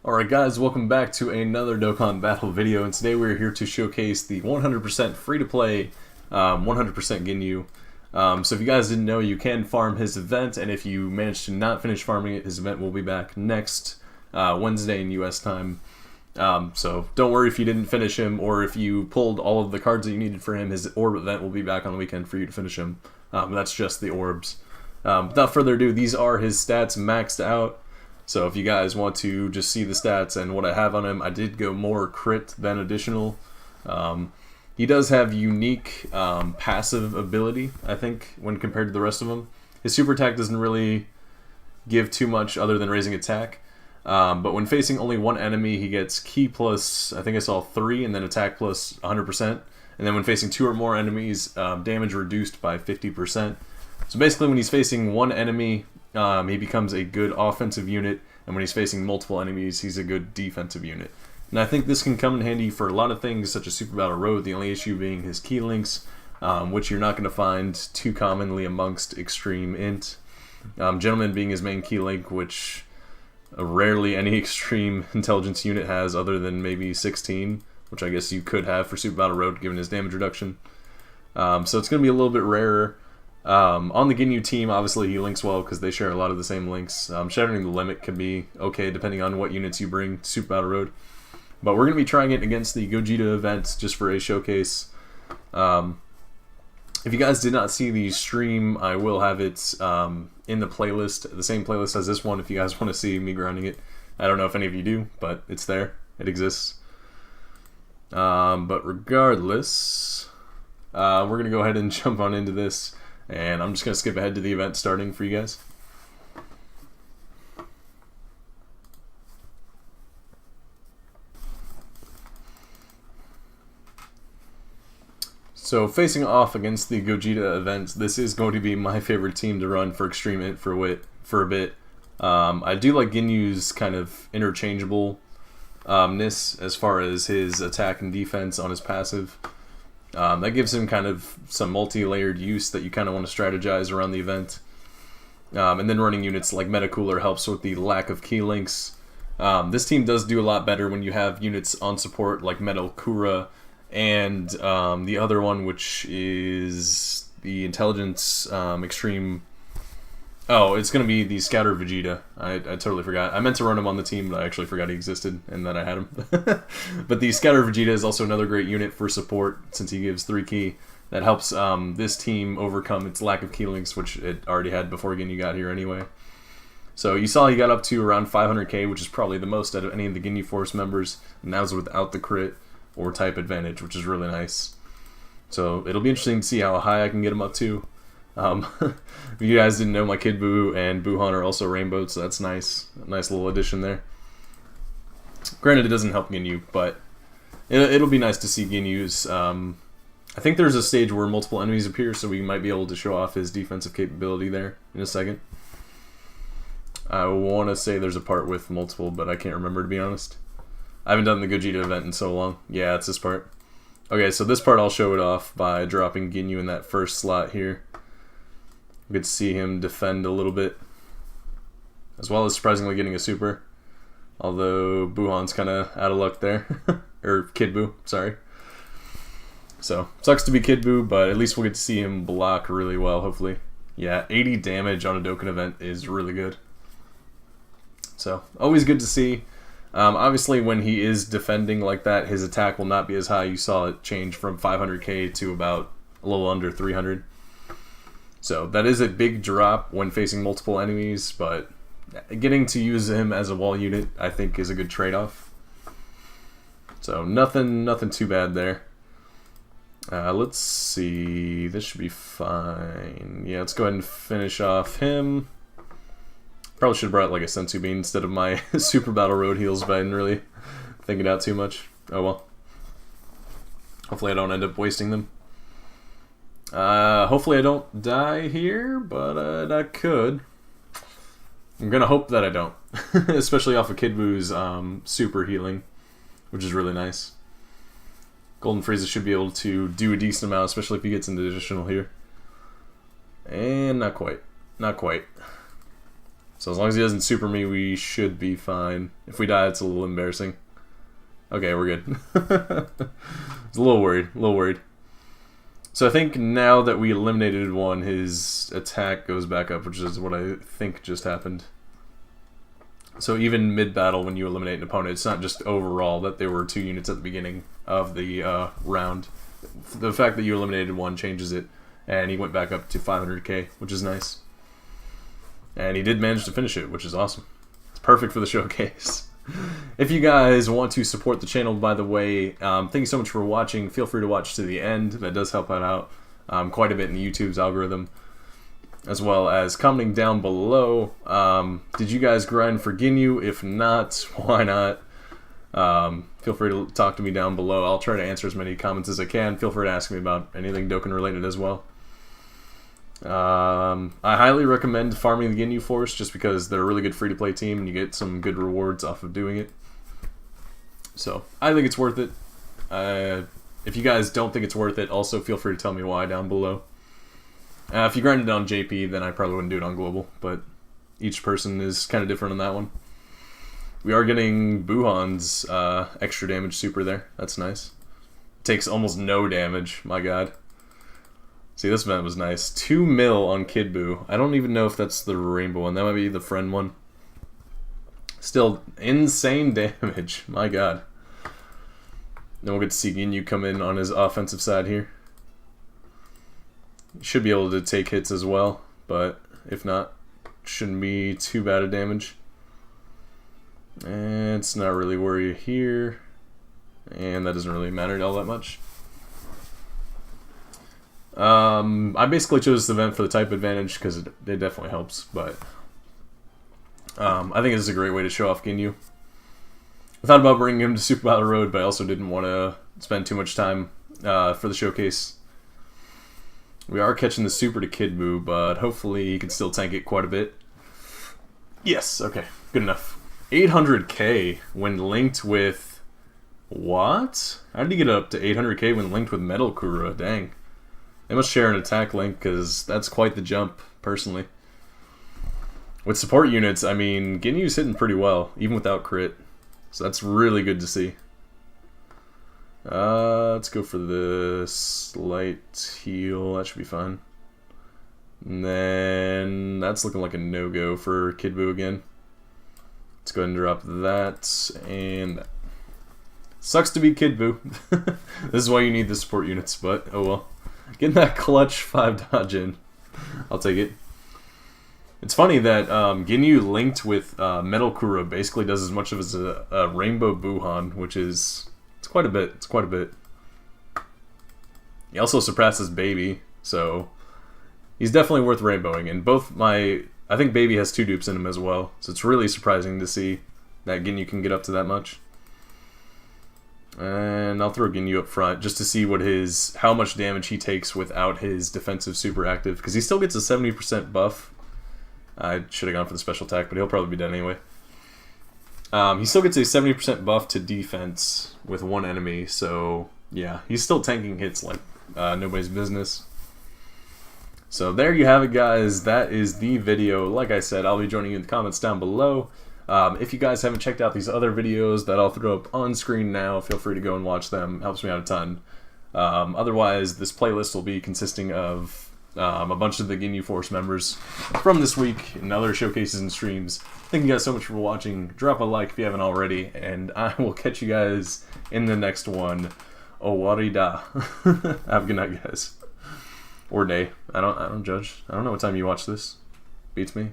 Alright guys, welcome back to another Dokkan Battle video, and today we're here to showcase the 100% free-to-play 100% Ginyu. So if you guys didn't know, you can farm his event, and if you manage to not finish farming it, his event will be back next Wednesday in US time. So don't worry if you didn't finish him, or if you pulled all of the cards that you needed for him, his Orb event will be back on the weekend for you to finish him. That's just the Orbs. Without further ado, these are his stats maxed out. So if you guys want to just see the stats and what I have on him, I did go more crit than additional. He does have unique passive ability, I think, when compared to the rest of them. His super attack doesn't really give too much other than raising attack. But when facing only one enemy, he gets ki plus, I think I saw 3, and then attack plus 100%. And then when facing 2 or more enemies, damage reduced by 50%. So basically when he's facing one enemy, he becomes a good offensive unit, and when he's facing multiple enemies, he's a good defensive unit. And I think this can come in handy for a lot of things, such as Super Battle Road, the only issue being his key links, which you're not going to find too commonly amongst Extreme Int. Gentleman being his main key link, which rarely any Extreme Intelligence unit has other than maybe 16, which I guess you could have for Super Battle Road given his damage reduction. So it's going to be a little bit rarer. On the Ginyu team, obviously he links well because they share a lot of the same links. Shattering the Limit can be okay depending on what units you bring to Super Battle Road. But we're going to be trying it against the Gogeta event just for a showcase. If you guys did not see the stream, I will have it in the playlist, the same playlist as this one if you guys want to see me grinding it. I don't know if any of you do, but it's there. It exists. But regardless, we're going to go ahead and jump on into this. And I'm just going to skip ahead to the event starting for you guys. So facing off against the Gogeta event, this is going to be my favorite team to run for Extreme Int for a bit. I do like Ginyu's kind of interchangeable-ness as far as his attack and defense on his passive. That gives him kind of some multi-layered use that you kind of want to strategize around the event. And then running units like Meta Cooler helps with the lack of key links. This team does do a lot better when you have units on support like Metal Kura and the other one, which is the Intelligence Extreme. Oh, it's going to be the Scouter Vegeta. I totally forgot. I meant to run him on the team, but I actually forgot he existed and that I had him. But the Scouter Vegeta is also another great unit for support since he gives 3 key. That helps this team overcome its lack of key links, which it already had before Ginyu got here anyway. So you saw he got up to around 500k, which is probably the most out of any of the Ginyu Force members, and that was without the crit or type advantage, which is really nice. So it'll be interesting to see how high I can get him up to. If you guys didn't know, my Kid Buu and Buhan are also rainbowed, so that's nice. A nice little addition there. Granted, it doesn't help Ginyu, but it'll be nice to see Ginyu's. I think there's a stage where multiple enemies appear, so we might be able to show off his defensive capability there in a second. I want to say there's a part with multiple, but I can't remember, to be honest. I haven't done the Gogeta event in so long. Yeah, it's this part. Okay, so this part I'll show it off by dropping Ginyu in that first slot here. We could see him defend a little bit, as well as surprisingly getting a super. Although Buhan's kind of out of luck there, or Kid Buu, sorry. So sucks to be Kid Buu, but at least we'll get to see him block really well. Hopefully, yeah, 80 damage on a Dokkan event is really good. So always good to see. Obviously, when he is defending like that, his attack will not be as high. You saw it change from 500k to about a little under 300. So that is a big drop when facing multiple enemies, but getting to use him as a wall unit, I think, is a good trade-off. So nothing too bad there. Let's see. This should be fine. Yeah, let's go ahead and finish off him. Probably should have brought like a Senzu Bean instead of my Super Battle Road heals, but I didn't really think it out too much. Oh well. Hopefully I don't end up wasting them. Hopefully I don't die here, but I could. I'm gonna hope that I don't. Especially off of Kid Buu's super healing, which is really nice. Golden Frieza should be able to do a decent amount, especially if he gets into additional here. And not quite. Not quite. So as long as he doesn't super me, we should be fine. If we die, it's a little embarrassing. Okay, we're good. I was a little worried. So I think now that we eliminated one, his attack goes back up, which is what I think just happened. So even mid-battle, when you eliminate an opponent, it's not just overall that there were 2 units at the beginning of the round. The fact that you eliminated one changes it, and he went back up to 500k, which is nice. And he did manage to finish it, which is awesome. It's perfect for the showcase. If you guys want to support the channel, by the way, thank you so much for watching. Feel free to watch to the end. That does help out quite a bit in YouTube's algorithm. As well as commenting down below, did you guys grind for Ginyu? If not, why not? Feel free to talk to me down below. I'll try to answer as many comments as I can. Feel free to ask me about anything Dokkan related as well. I highly recommend farming the Ginyu Force just because they're a really good free-to-play team and you get some good rewards off of doing it. So, I think it's worth it. If you guys don't think it's worth it, also feel free to tell me why down below. If you grinded on JP, then I probably wouldn't do it on Global, but each person is kind of different on that one. We are getting Buhan's extra damage super there. That's nice. Takes almost no damage, my god. See, this event was nice. 2 mil on Kid Buu. I don't even know if that's the rainbow one. That might be the friend one. Still, insane damage. My god. Then we'll get to see Ginyu come in on his offensive side here. Should be able to take hits as well, but if not, shouldn't be too bad of damage. And it's not really worry here. And that doesn't really matter all that much. I basically chose this event for the type advantage because it definitely helps, but I think this is a great way to show off Ginyu. I thought about bringing him to Super Battle Road, but I also didn't want to spend too much time for the showcase. We are catching the super to Kid Buu, but hopefully he can still tank it quite a bit. Yes, okay, good enough. 800k when linked with... What? How did he get up to 800k when linked with Metal Kura? Dang. They must share an attack link, because that's quite the jump, personally. With support units, I mean, Ginyu's hitting pretty well, even without crit. So that's really good to see. Let's go for the slight heal. That should be fine. And then that's looking like a no-go for Kid Buu again. Let's go ahead and drop that and that. Sucks to be Kid Buu. This is why you need the support units, but oh well. Getting that clutch 5 dodge in. I'll take it. It's funny that Ginyu linked with Metal Kura basically does as much of as a Rainbow Buhan, which is it's quite a bit. It's quite a bit. He also surpasses Baby, so he's definitely worth rainbowing. And both I think Baby has 2 dupes in him as well, so it's really surprising to see that Ginyu can get up to that much. And I'll throw Ginyu up front just to see what how much damage he takes without his defensive super active, because he still gets a 70% buff. I should have gone for the special attack, but he'll probably be dead anyway. He still gets a 70% buff to defense with 1 enemy, so yeah, he's still tanking hits like nobody's business. So there you have it, guys. That is the video. Like I said, I'll be joining you in the comments down below. If you guys haven't checked out these other videos that I'll throw up on screen now, feel free to go and watch them. Helps me out a ton. Otherwise, this playlist will be consisting of a bunch of the Ginyu Force members from this week and other showcases and streams. Thank you guys so much for watching. Drop a like if you haven't already, and I will catch you guys in the next one. YTRI. Have a good night, guys. Or day. I don't judge. I don't know what time you watch this. Beats me.